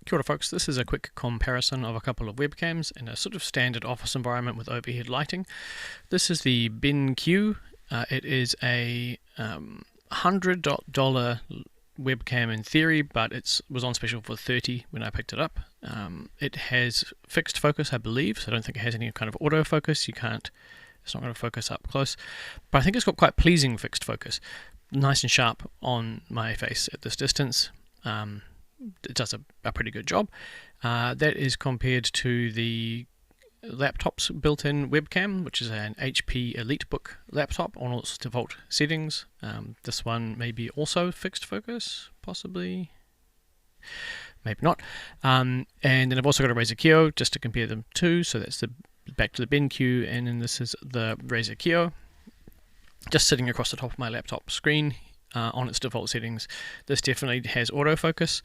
Kia ora folks, this is a quick comparison of a couple of webcams in a sort of standard office environment with overhead lighting. This is the BenQ. It is a $100 webcam in theory, but it was on special for $30 when I picked it up. It has fixed focus, I believe, so I don't think it has any kind of autofocus. It's not going to focus up close, but I think it's got quite pleasing fixed focus. Nice and sharp on my face at this distance. It does a pretty good job. That is compared to the laptop's built-in webcam, which is an HP EliteBook laptop on all its default settings. This one may be also fixed focus, possibly, maybe not. And then I've also got a Razer Kiyo just to compare them to. So that's back to the BenQ, and then this is the Razer Kiyo, just sitting across the top of my laptop screen. On its default settings. This definitely has autofocus,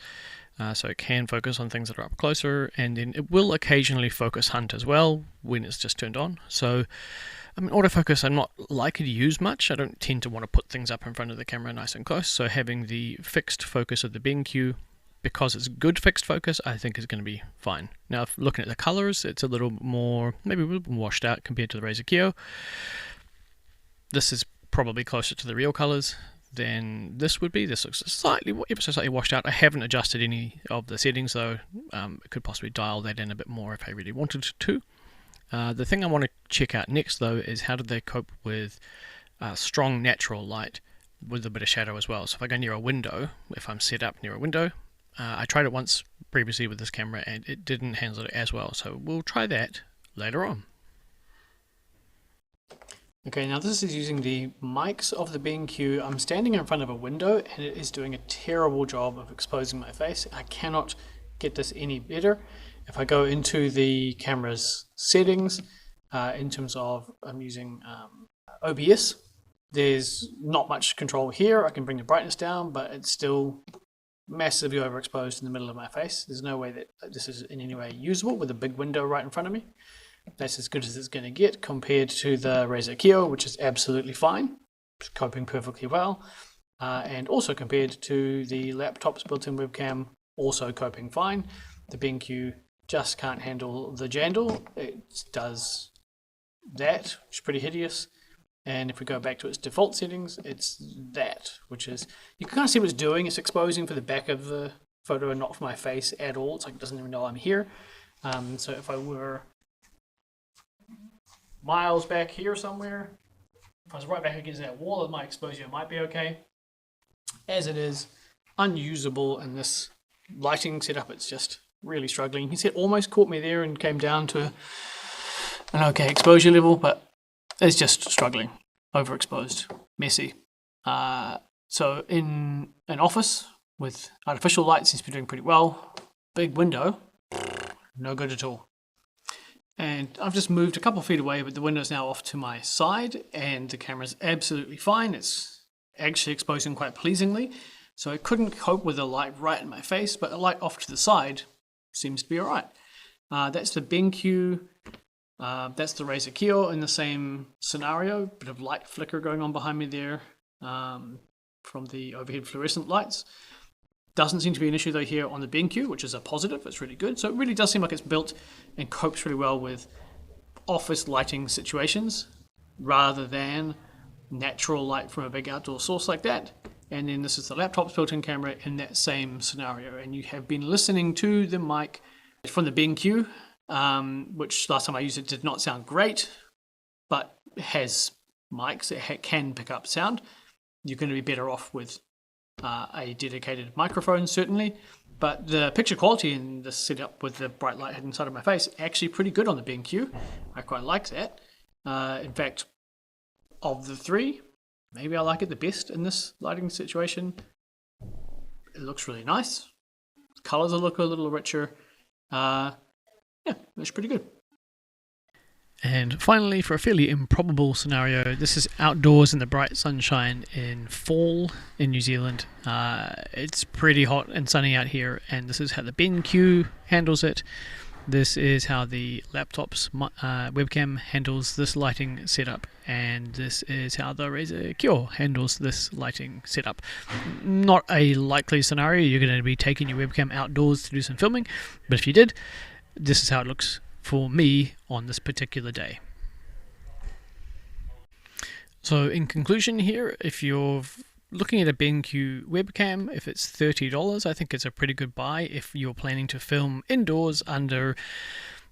so it can focus on things that are up closer, and then it will occasionally focus hunt as well when it's just turned on. So, I mean, autofocus I'm not likely to use much. I don't tend to want to put things up in front of the camera nice and close, so having the fixed focus of the BenQ, because it's good fixed focus, I think is going to be fine. Now, if looking at the colors, it's a little more, maybe a little more washed out compared to the Razer Kiyo. This is probably closer to the real colors than this would be. This looks ever so slightly washed out. I haven't adjusted any of the settings though. I could possibly dial that in a bit more if I really wanted to. The thing I want to check out next though is how do they cope with strong natural light with a bit of shadow as well. So if I go near a window, if I'm set up near a window, I tried it once previously with this camera and it didn't handle it as well. So we'll try that later on. Okay, now this is using the mics of the BenQ. I'm standing in front of a window and it is doing a terrible job of exposing my face. I cannot get this any better. If I go into the camera's settings, in terms of I'm using OBS, there's not much control here. I can bring the brightness down, but it's still massively overexposed in the middle of my face. There's no way that this is in any way usable with a big window right in front of me. That's as good as it's going to get compared to the Razer Kiyo, which is absolutely fine, coping perfectly well, and also compared to the laptop's built-in webcam, also coping fine. The BenQ just can't handle the jandle. It does that, which is pretty hideous. And if we go back to its default settings, it's that, which is, you can kind of see what it's doing. It's exposing for the back of the photo and not for my face at all. It's like it doesn't even know I'm here. So if I were miles back here somewhere, if I was right back against that wall, my exposure might be okay. As it is, unusable in this lighting setup. It's just really struggling. You can see it almost caught me there and came down to an okay exposure level, but it's just struggling, overexposed, messy. So in an office with artificial light, seems to be doing pretty well. Big window, no good at all. And I've just moved a couple feet away, but the window's now off to my side and the camera's absolutely fine. It's actually exposing quite pleasingly. So I couldn't cope with the light right in my face, but the light off to the side seems to be all right. That's the BenQ. That's the Razer Kiyo in the same scenario. Bit of light flicker going on behind me there from the overhead fluorescent lights. Doesn't seem to be an issue though here on the BenQ, which is a positive. It's really good. So it really does seem like it's built and copes really well with office lighting situations rather than natural light from a big outdoor source like that. And then this is the laptop's built-in camera in that same scenario. And you have been listening to the mic from the BenQ, which last time I used it did not sound great, but it has mics. It can pick up sound. You're going to be better off with a dedicated microphone, certainly, but the picture quality in this setup with the bright light hitting inside of my face actually pretty good on the BenQ. I quite like that. In fact, of the three, maybe I like it the best in this lighting situation. It looks really nice. Colors look a little richer. Yeah, it's pretty good. And finally, for a fairly improbable scenario, this is outdoors in the bright sunshine in fall in New Zealand. It's pretty hot and sunny out here, and this is how the BenQ handles it. this is how the laptop's webcam handles this lighting setup, and this is how the Razer Kiyo handles this lighting setup. Not a likely scenario you're going to be taking your webcam outdoors to do some filming, but if you did, this is how it looks for me on this particular day. So in conclusion here, if you're looking at a BenQ webcam, if it's $30, I think it's a pretty good buy if you're planning to film indoors under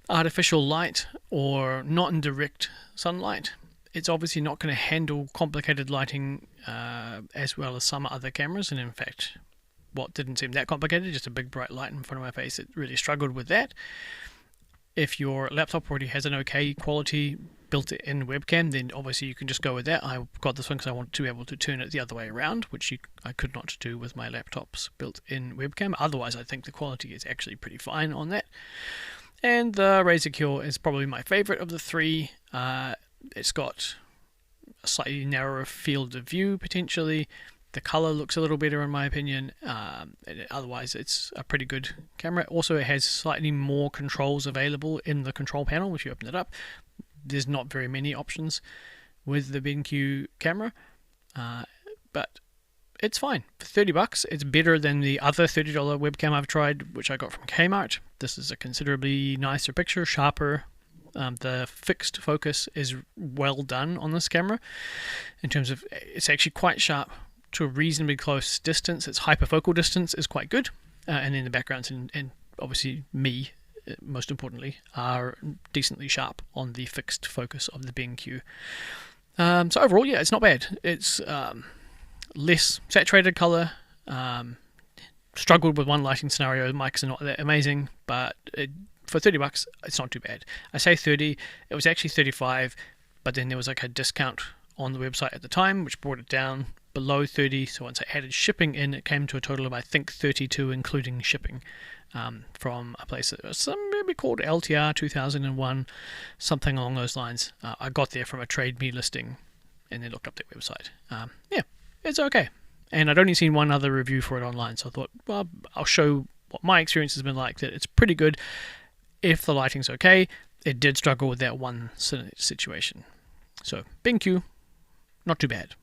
artificial light or not in direct sunlight. It's obviously not going to handle complicated lighting as well as some other cameras, and in fact, what didn't seem that complicated, just a big bright light in front of my face, it really struggled with that. If your laptop already has an okay quality built-in webcam, then obviously you can just go with that. I got this one because I wanted to be able to turn it the other way around, which I could not do with my laptop's built-in webcam. Otherwise, I think the quality is actually pretty fine on that. And the Razer Kiyo is probably my favorite of the three. It's got a slightly narrower field of view, potentially. The color looks a little better in my opinion. Otherwise, it's a pretty good camera. Also, it has slightly more controls available in the control panel if you open it up. There's not very many options with the BenQ camera, but it's fine. For $30, it's better than the other $30 webcam I've tried, which I got from Kmart. This is a considerably nicer picture, sharper. The fixed focus is well done on this camera in terms of it's actually quite sharp to a reasonably close distance. Its hyperfocal distance is quite good, and then the backgrounds and obviously me, most importantly, are decently sharp on the fixed focus of the BenQ. So overall, yeah, it's not bad. It's less saturated color. Struggled with one lighting scenario. Mics are not that amazing, but for $30, it's not too bad. I say 30. It was actually 35, but then there was like a discount on the website at the time, which brought it down below 30. So once I added shipping in, it came to a total of I think 32, including shipping, from a place that was maybe called LTR 2001, something along those lines. I got there from a Trade Me listing, and then looked up their website. Yeah, it's okay. And I'd only seen one other review for it online, so I thought, well, I'll show what my experience has been like. That it's pretty good if the lighting's okay. It did struggle with that one situation. So BenQ, not too bad.